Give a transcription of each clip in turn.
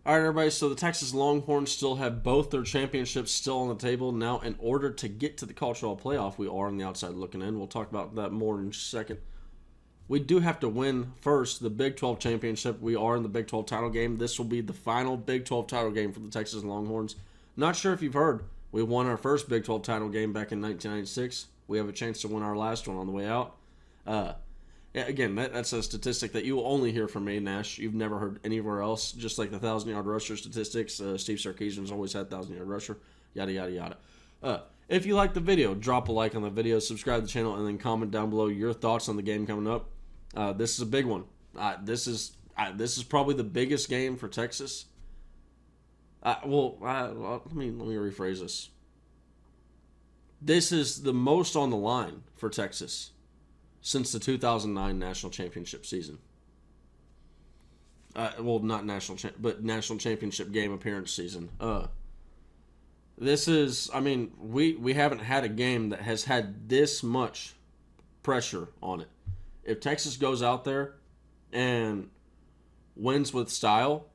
All right, everybody. So the Texas Longhorns still have both their championships still on the table. Now, in order to get to the cultural playoff, we are on the outside looking in. We'll talk about that more in a second. We do have to win first the Big 12 championship. We are in the Big 12 title game. This will be the final Big 12 title game for the Texas Longhorns. Not sure if you've heard, we won our first Big 12 title game back in 1996. We have a chance to win our last one on the way out. Again, that's a statistic that you will only hear from me, Nash. You've never heard anywhere else. Just like the 1,000-yard rusher statistics, Steve Sarkisian's always had 1,000-yard rusher, yada, yada, yada. If you like the video, drop a like on the video, subscribe to the channel, and then comment down below your thoughts on the game coming up. This is a big one. This is probably the biggest game for Texas. Let me rephrase this. This is the most on the line for Texas since the 2009 national championship season. Not national, but national championship game appearance season. This is, we haven't had a game that has had this much pressure on it. If Texas goes out there and wins with style,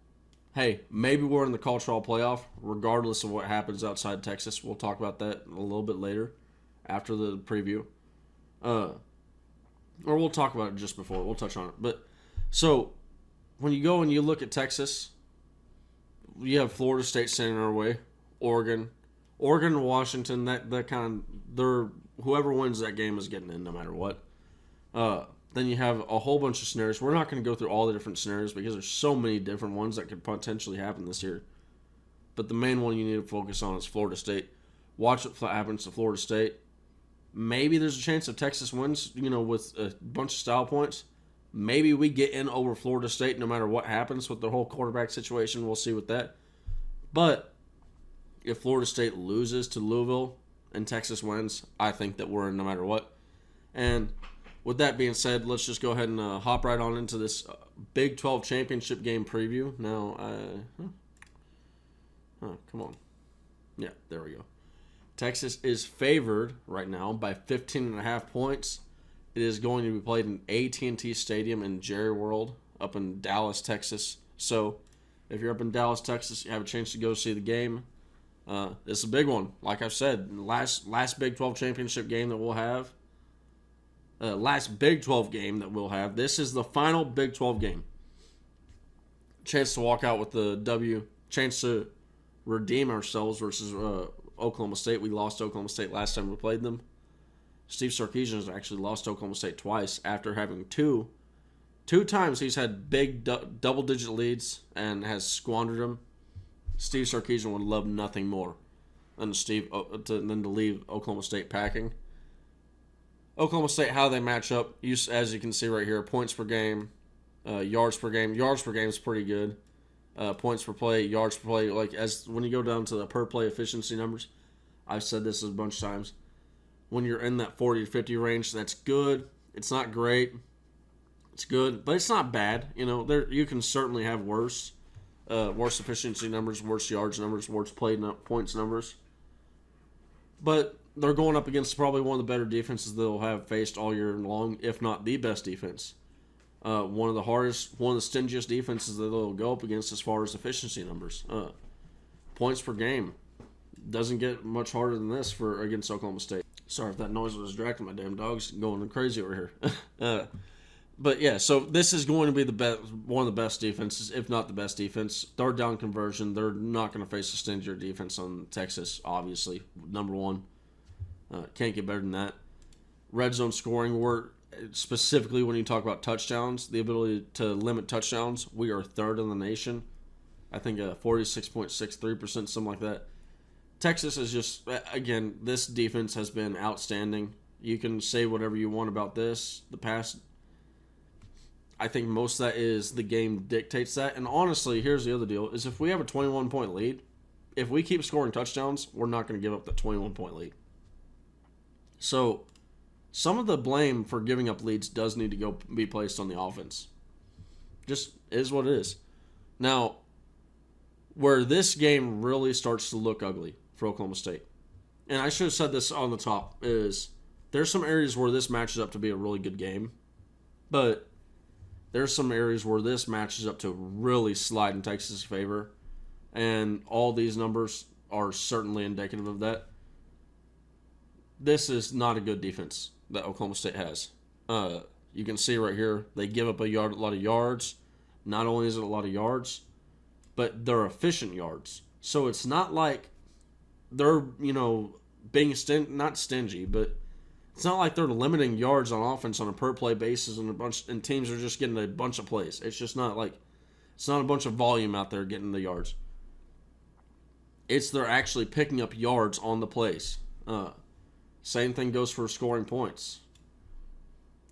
hey, maybe we're in the cultural playoff, regardless of what happens outside Texas. We'll talk about that a little bit later after the preview. Or we'll talk about it just before. We'll touch on it. But so when you go and you look at Texas, you have Florida State standing in our way, Oregon, Washington. That kind of whoever wins that game is getting in no matter what. Then you have a whole bunch of scenarios. We're not going to go through all the different scenarios because there's so many different ones that could potentially happen this year. But the main one you need to focus on is Florida State. Watch what happens to Florida State. Maybe there's a chance if Texas wins, with a bunch of style points. Maybe we get in over Florida State no matter what happens with the whole quarterback situation. We'll see with that. But if Florida State loses to Louisville and Texas wins, I think that we're in no matter what. And with that being said, let's just go ahead and hop right on into this Big 12 championship game preview. Now, come on. Yeah, there we go. Texas is favored right now by 15.5 points. It is going to be played in AT&T Stadium in Jerry World up in Dallas, Texas. So if you're up in Dallas, Texas, you have a chance to go see the game. It's a big one. Like I've said, last Big 12 championship game that we'll have. Last Big 12 game that we'll have. This is the final Big 12 game. Chance to walk out with the W. Chance to redeem ourselves versus Oklahoma State. We lost Oklahoma State last time we played them. Steve Sarkisian has actually lost Oklahoma State twice after having two times he's had big double-digit leads and has squandered them. Steve Sarkisian would love nothing more than to leave Oklahoma State packing. Oklahoma State, how they match up, as you can see right here, points per game, yards per game. Yards per game is pretty good. Points per play, yards per play. When you go down to the per play efficiency numbers, I've said this a bunch of times. When you're in that 40 to 50 range, that's good. It's not great. It's good, but it's not bad. You can certainly have worse efficiency numbers, worse yards numbers, worse points numbers. But they're going up against probably one of the better defenses they'll have faced all year long, if not the best defense. One of the stingiest defenses that they'll go up against as far as efficiency numbers. Points per game doesn't get much harder than this against Oklahoma State. Sorry if that noise was distracting. My damn dog's going crazy over here. But yeah, so this is going to be one of the best defenses, if not the best defense. Third down conversion, they're not going to face a stingier defense on Texas, obviously. Number one. Can't get better than that. Red zone scoring, specifically when you talk about touchdowns, the ability to limit touchdowns, we are third in the nation. I think 46.63%, something like that. Texas is just, again, this defense has been outstanding. You can say whatever you want about this. The past, I think most of that is the game dictates that. And honestly, here's the other deal, is if we have a 21-point lead, if we keep scoring touchdowns, we're not going to give up that 21-point lead. So some of the blame for giving up leads does need to be placed on the offense. Just is what it is. Now, where this game really starts to look ugly for Oklahoma State, and I should have said this on the top, is there's some areas where this matches up to be a really good game, but there's some areas where this matches up to really slide in Texas' favor. and all these numbers are certainly indicative of that. This is not a good defense that Oklahoma State has. You can see right here, they give up a lot of yards. Not only is it a lot of yards, but they're efficient yards. So it's not like they're, being not stingy, but it's not like they're limiting yards on offense on a per play basis and teams are just getting a bunch of plays. It's just not like it's not a bunch of volume out there getting the yards. It's they're actually picking up yards on the plays. Same thing goes for scoring points.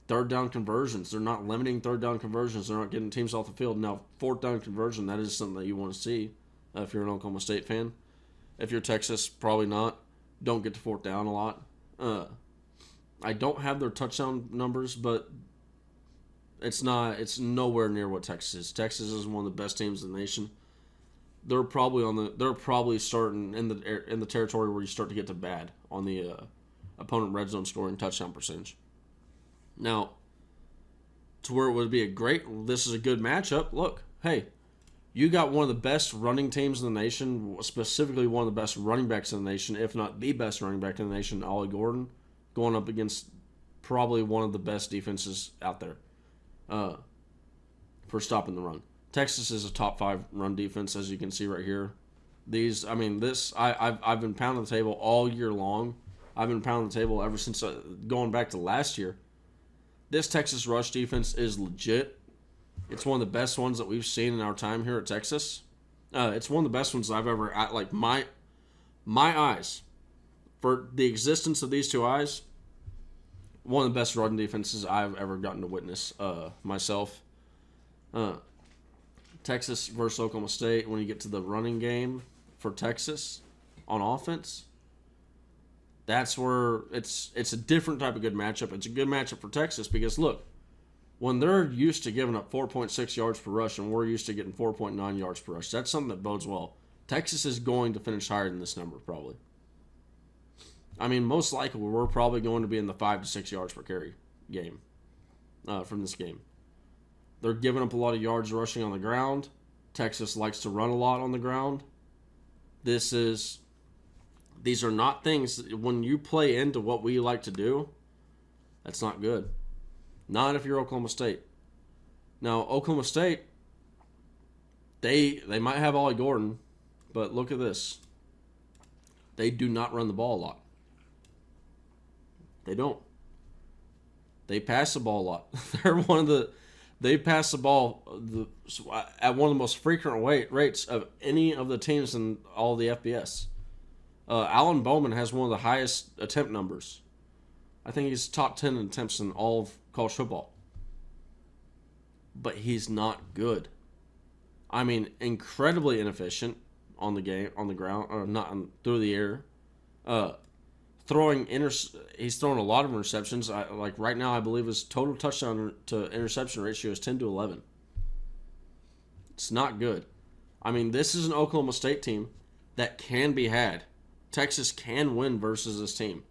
Third down conversions. They're not limiting third down conversions. They're not getting teams off the field. Now, fourth down conversion, that is something that you want to see if you're an Oklahoma State fan. If you're Texas, probably not. Don't get to fourth down a lot. I don't have their touchdown numbers, but it's nowhere near what Texas is. Texas is one of the best teams in the nation. They're probably starting in the territory where you start to get to bad on the opponent red zone scoring touchdown percentage. Now, to where it would be this is a good matchup. Look, hey, you got one of the best running teams in the nation, specifically one of the best running backs in the nation, if not the best running back in the nation, Ollie Gordon, going up against probably one of the best defenses out there for stopping the run. Texas is a top 5 run defense, as you can see right here. I've been pounding the table all year long. I've been pounding the table ever since going back to last year. This Texas rush defense is legit. It's one of the best ones that we've seen in our time here at Texas. It's one of the best ones I've ever my eyes for the existence of these two eyes. One of the best run defenses I've ever gotten to witness myself. Texas versus Oklahoma State. When you get to the running game for Texas on offense, that's where it's a different type of good matchup. It's a good matchup for Texas because, look, when they're used to giving up 4.6 yards per rush and we're used to getting 4.9 yards per rush, that's something that bodes well. Texas is going to finish higher than this number, probably. I mean, most likely we're probably going to be in the 5 to 6 yards per carry game from this game. They're giving up a lot of yards rushing on the ground. Texas likes to run a lot on the ground. These are not things, when you play into what we like to do, that's not good. Not if you're Oklahoma State. Now, Oklahoma State, they might have Ollie Gordon, but look at this. They do not run the ball a lot. They don't. They pass the ball a lot. They pass the ball at one of the most frequent rates of any of the teams in all of the FBS. Alan Bowman has one of the highest attempt numbers. I think he's top 10 in attempts in all of college football. But he's not good. I mean, incredibly inefficient on the ground, or not through the air. He's throwing a lot of interceptions. Like right now, I believe his total touchdown to interception ratio is 10 to 11. It's not good. I mean, this is an Oklahoma State team that can be had. Texas can win versus this team.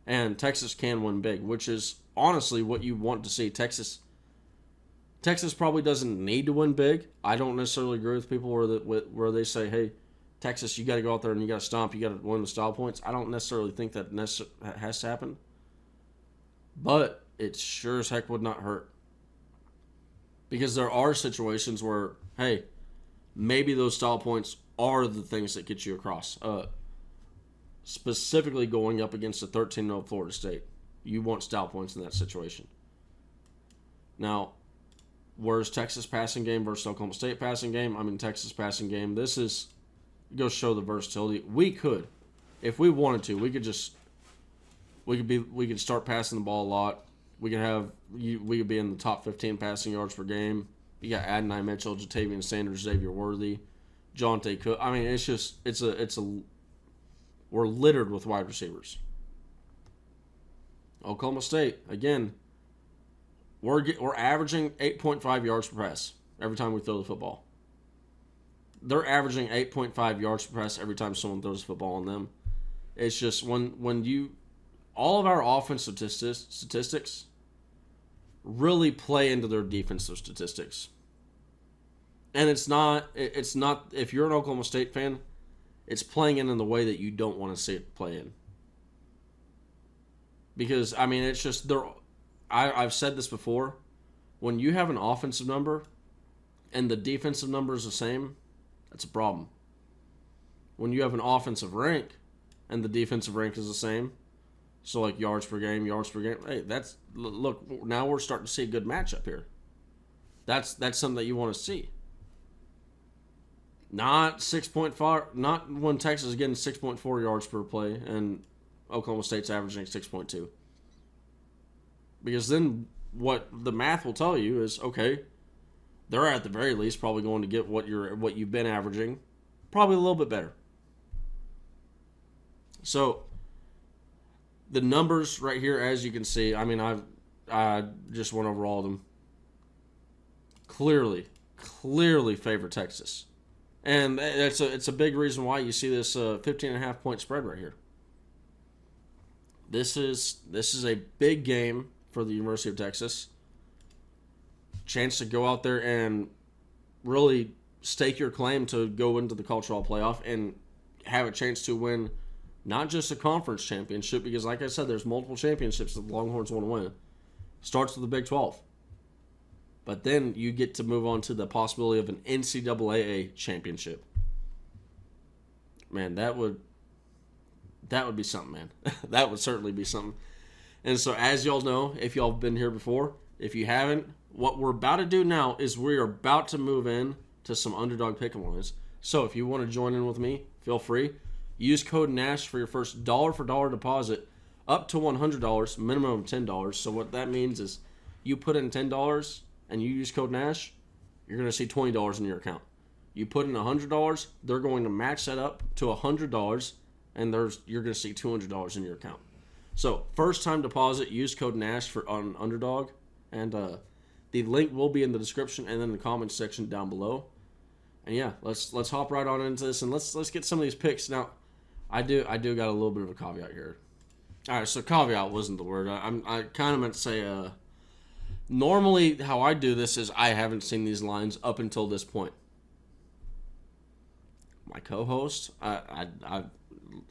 And Texas can win big, which is honestly what you want to see. Texas probably doesn't need to win big. I don't necessarily agree with people where they say, hey, Texas, you got to go out there and you got to stomp. You got to win the style points. I don't necessarily think that has to happen. But it sure as heck would not hurt. Because there are situations where, hey, maybe those style points are the things that get you across. Specifically going up against a 13-0 Florida State. You want style points in that situation. Now, where's Texas passing game versus Oklahoma State passing game? I mean, Texas passing game. This is go show the versatility. We could, if we wanted to, we could start passing the ball a lot. We could be in the top 15 passing yards per game. You got Adonai Mitchell, Jatavian Sanders, Xavier Worthy, Jonte Cook. I mean, we're littered with wide receivers. Oklahoma State, again, we're averaging 8.5 yards per pass every time we throw the football. They're averaging 8.5 yards per pass every time someone throws the football on them. It's just all of our offensive statistics really play into their defensive statistics. And it's not if you're an Oklahoma State fan, it's playing in the way that you don't want to see it play in. Because I mean, it's just there. I've said this before. When you have an offensive number and the defensive number is the same, that's a problem. When you have an offensive rank and the defensive rank is the same, so like yards per game, hey, that's look. Now we're starting to see a good matchup here. That's something that you want to see. Not 6.5. Not when Texas is getting 6.4 yards per play and Oklahoma State's averaging 6.2. Because then what the math will tell you is, okay, they're at the very least probably going to get what you've been averaging, probably a little bit better. So the numbers right here, as you can see, I mean, I just went over all of them. Clearly favor Texas. And it's a big reason why you see this 15.5 point spread right here. This is a big game for the University of Texas. Chance to go out there and really stake your claim to go into the College Football Playoff and have a chance to win not just a conference championship, because like I said, there's multiple championships that the Longhorns want to win. Starts with the Big 12. But then you get to move on to the possibility of an NCAA championship. Man, that would be something, man. That would certainly be something. And so as y'all know, if y'all have been here before, if you haven't, what we're about to do now is we are about to move in to some underdog pick'em lines. So if you want to join in with me, feel free. Use code NASH for your first dollar for dollar deposit up to $100, minimum of $10. So what that means is you put in $10 and you use code NASH, you're going to see $20 in your account. You put in $100, they're going to match that up to $100, and you're going to see $200 in your account. So first time deposit, use code NASH on Underdog, and the link will be in the description and then the comments section down below. And yeah, let's hop right on into this and let's get some of these picks. Now, I do got a little bit of a caveat here. All right, so caveat wasn't the word. I kind of meant to say. Normally, how I do this is I haven't seen these lines up until this point. My co-host,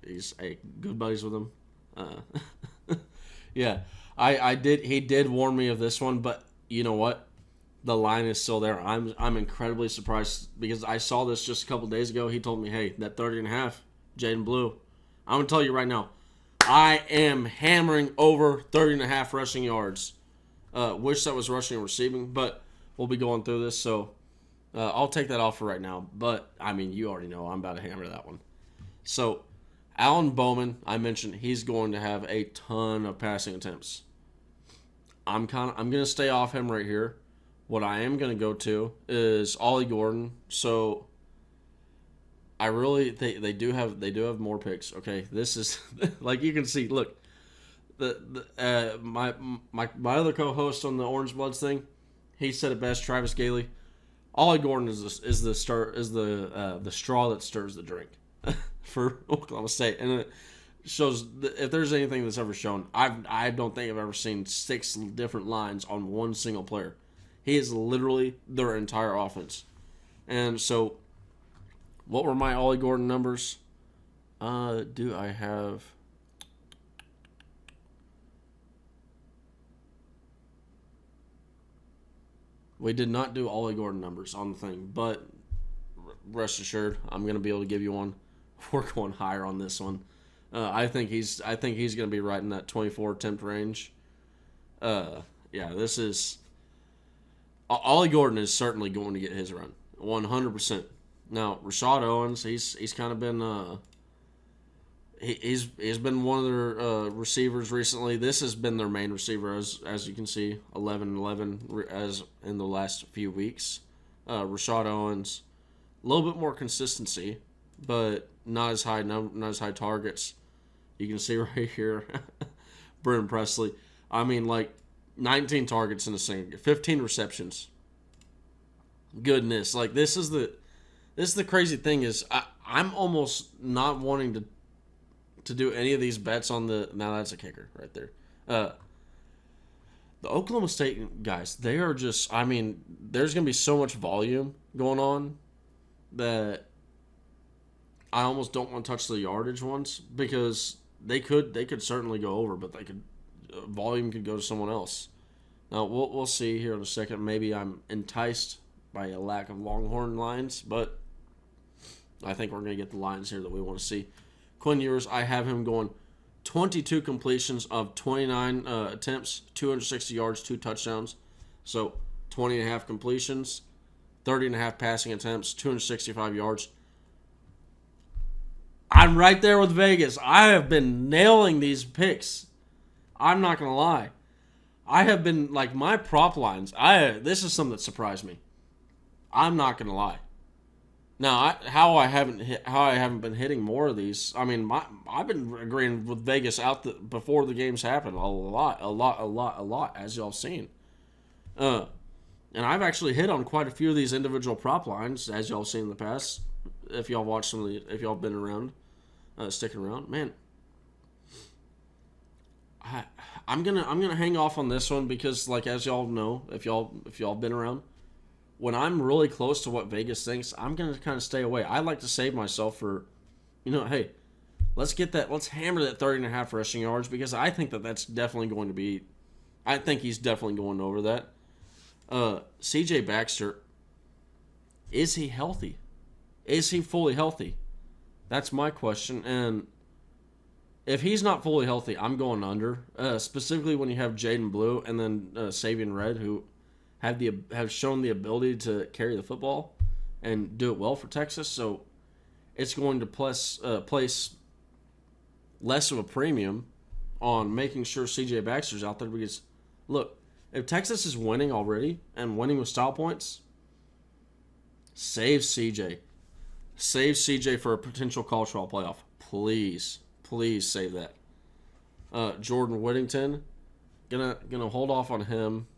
he's good buddies with him. Yeah, he did warn me of this one, but you know what? The line is still there. I'm incredibly surprised because I saw this just a couple days ago. He told me, hey, that 30.5, Jaden Blue. I'm going to tell you right now, I am hammering over 30.5 rushing yards. Wish that was rushing and receiving, but we'll be going through this, so I'll take that off for right now. But, I mean, you already know I'm about to hammer that one. So, Alan Bowman, I mentioned he's going to have a ton of passing attempts. I'm going to stay off him right here. What I am going to go to is Ollie Gordon. So, I really they do have more picks. Okay, this is like you can see. Look. My other co-host on the Orange Bloods thing, he said it best. Travis Gailey, Ollie Gordon is the straw that stirs the drink for Oklahoma State, and it shows if there's anything that's ever shown. I don't think I've ever seen 6 different lines on one single player. He is literally their entire offense, and so what were my Ollie Gordon numbers? Do I have? We did not do Ollie Gordon numbers on the thing, but rest assured, I'm going to be able to give you one. We're going higher on this one. I think he's going to be right in that 24 attempt range. Yeah, this is Ollie Gordon is certainly going to get his run, 100%. Now Rashad Owens, he's kind of been he's been one of their receivers recently. This has been their main receiver, as you can see, 11-11 as in the last few weeks. Rashad Owens, a little bit more consistency, but not as high targets. You can see right here, Brennan Presley. I mean, like 19 targets in a single, 15 receptions. Goodness, like this is the crazy thing is I'm almost not wanting to do any of these bets on the. Now that's a kicker right there. The Oklahoma State guys, they are just, I mean, there's going to be so much volume going on that I almost don't want to touch the yardage ones because they could certainly go over, but volume could go to someone else. Now we'll see here in a second. Maybe I'm enticed by a lack of Longhorn lines, but I think we're going to get the lines here that we want to see. Quinn Ewers, I have him going 22 completions of 29 attempts, 260 yards, 2 touchdowns. So 20 and a half completions, 30 and a half passing attempts, 265 yards. I'm right there with Vegas. I have been nailing these picks. I'm not going to lie. I have been, like, my prop lines, this is something that surprised me. I'm not going to lie. Now, how I haven't been hitting more of these. I mean, I've been agreeing with Vegas before the games happened a lot, as y'all seen. And I've actually hit on quite a few of these individual prop lines, as y'all seen in the past. If y'all watched if y'all been around, sticking around, man. I'm gonna hang off on this one because, like, as y'all know, if y'all been around. When I'm really close to what Vegas thinks, I'm going to kind of stay away. I like to save myself for, hey, let's hammer that 30 and a half rushing yards because I think that's definitely going to be, I think he's definitely going over that. CJ Baxter, is he healthy? Is he fully healthy? That's my question. And if he's not fully healthy, I'm going under, specifically when you have Jaden Blue and then Savion Red, who have shown the ability to carry the football and do it well for Texas. So it's going to place less of a premium on making sure CJ Baxter's out there because, look, if Texas is winning already and winning with style points, save CJ. Save CJ for a potential college football playoff. Please save that. Jordan Whittington, gonna hold off on him.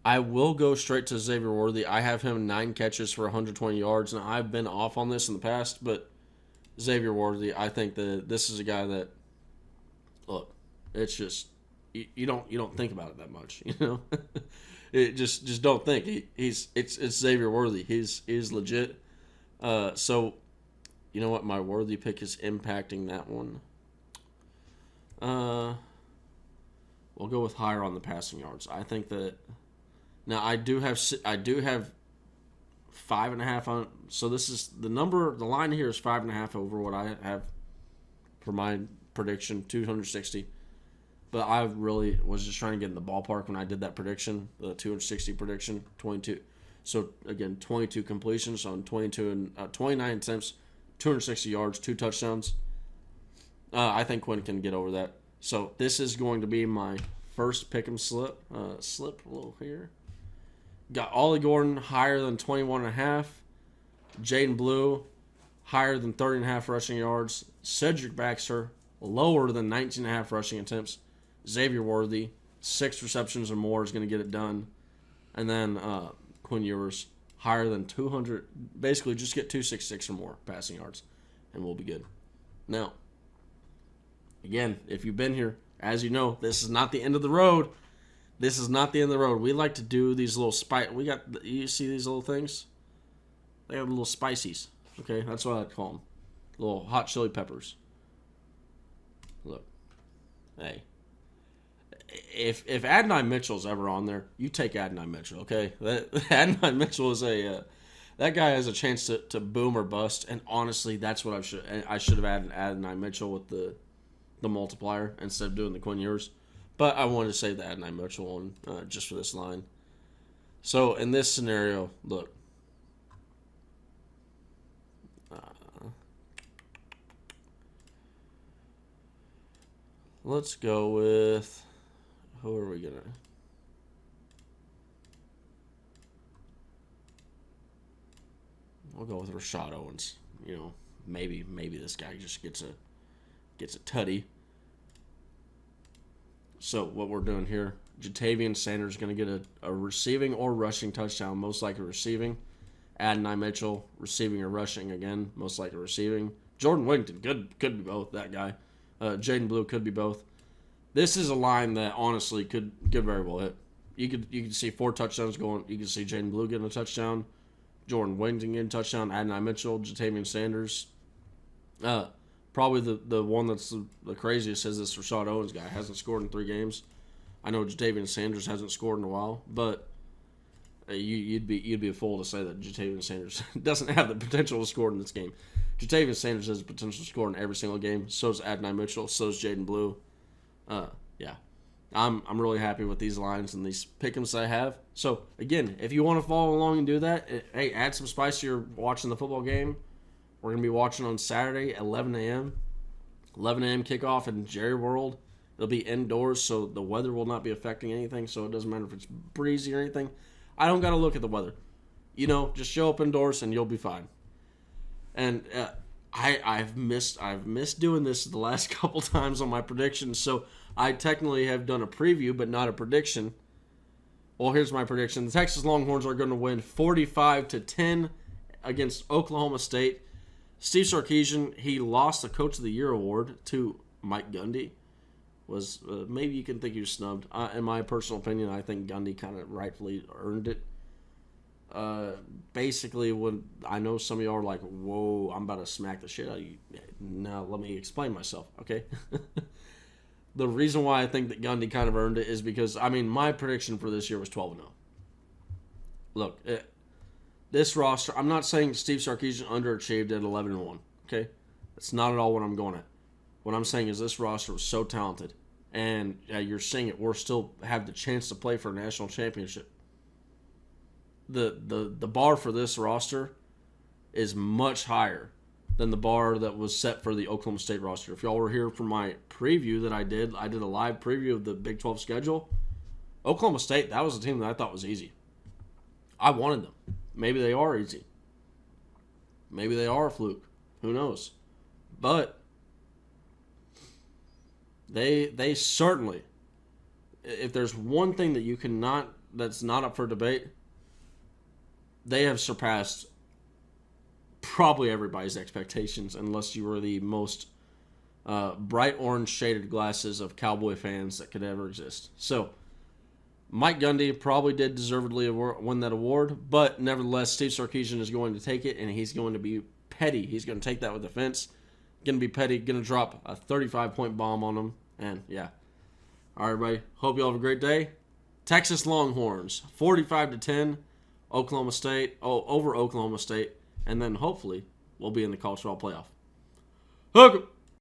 I will go straight to Xavier Worthy. I have him 9 catches for 120 yards, and I've been off on this in the past, but Xavier Worthy, I think that this is a guy that, look, it's just you don't think about it that much, It just don't think it's Xavier Worthy. He's legit. So you know what? My Worthy pick is impacting that one. We'll go with higher on the passing yards. I think that. Now I do have 5.5 on. So this is the number. The line here is 5.5 over what I have for my prediction, 260. But I really was just trying to get in the ballpark when I did that prediction, the 260 prediction, 22. So again, 22 completions on 29 attempts, 260 yards, 2 touchdowns. I think Quinn can get over that. So this is going to be my first pick'em slip. Slip a little here. Got Ollie Gordon higher than 21.5. Jaden Blue higher than 30.5 rushing yards. Cedric Baxter lower than 19.5 rushing attempts. Xavier Worthy 6 receptions or more is going to get it done. And then Quinn Ewers higher than 200. Basically, just get 266 or more passing yards, and we'll be good. Now, again, if you've been here, as you know, this is not the end of the road. This is not the end of the road. We like to do these little you see these little things? They have little spices. Okay, that's what I'd call them. Little hot chili peppers. Look. Hey. If Adonai Mitchell's ever on there, you take Adonai Mitchell, okay? Adonai Mitchell is that guy has a chance to boom or bust, and honestly, that's what I should have added Adonai Mitchell with the multiplier instead of doing the Quinn Ewers. But I wanted to save the Adonai Mitchell one just for this line. So in this scenario, look. Let's go with... Who are we going to... We'll go with Rashad Owens. Maybe this guy just gets a tutty. So what we're doing here, Jatavian Sanders is going to get a receiving or rushing touchdown, most likely receiving. Adonai Mitchell, receiving or rushing again, most likely receiving. Jordan Whittington could be both, that guy. Jaden Blue could be both. This is a line that honestly could very well hit. You could see 4 touchdowns going. You could see Jaden Blue getting a touchdown, Jordan Wington getting a touchdown, Adonai Mitchell, Jatavian Sanders. Probably the one that's the craziest is this Rashad Owens guy. Hasn't scored in 3 games. I know Jatavian Sanders hasn't scored in a while, but you'd be a fool to say that Jatavian Sanders doesn't have the potential to score in this game. Jatavian Sanders has the potential to score in every single game. So does Adonai Mitchell. So does Jaden Blue. Yeah. I'm really happy with these lines and these pick'ems I have. So, again, if you want to follow along and do that, hey, add some spice to your watching the football game. We're going to be watching on Saturday at 11 a.m. 11 a.m. kickoff in Jerry World. It'll be indoors, so the weather will not be affecting anything, so it doesn't matter if it's breezy or anything. I don't got to look at the weather. Just show up indoors and you'll be fine. And I've missed doing this the last couple times on my predictions, so I technically have done a preview, but not a prediction. Well, here's my prediction. The Texas Longhorns are going to win 45-10 against Oklahoma State. Steve Sarkisian, he lost the Coach of the Year award to Mike Gundy. Maybe you can think he was snubbed. In my personal opinion, I think Gundy kind of rightfully earned it. Basically, when I know some of y'all are like, whoa, I'm about to smack the shit out of you. Now, let me explain myself, okay? The reason why I think that Gundy kind of earned it is because, my prediction for this year was 12-0. Look, this roster, I'm not saying Steve Sarkisian underachieved at 11-1, okay? That's not at all what I'm going at. What I'm saying is this roster was so talented, and you're seeing it, we're still have the chance to play for a national championship. The bar for this roster is much higher than the bar that was set for the Oklahoma State roster. If y'all were here for my preview that I did a live preview of the Big 12 schedule. Oklahoma State, that was a team that I thought was easy. I wanted them. Maybe they are easy. Maybe they are a fluke. Who knows? But they certainly, if there's one thing that that's not up for debate, they have surpassed probably everybody's expectations, unless you were the most bright orange shaded glasses of Cowboy fans that could ever exist. So, Mike Gundy probably did deservedly win that award, but nevertheless, Steve Sarkisian is going to take it, and he's going to be petty. He's going to take that with offense. Going to be petty, going to drop a 35-point bomb on them, and yeah. All right, everybody. Hope you all have a great day. Texas Longhorns, 45-10, Oklahoma State, over Oklahoma State, and then hopefully we'll be in the college football playoff. Hook 'em!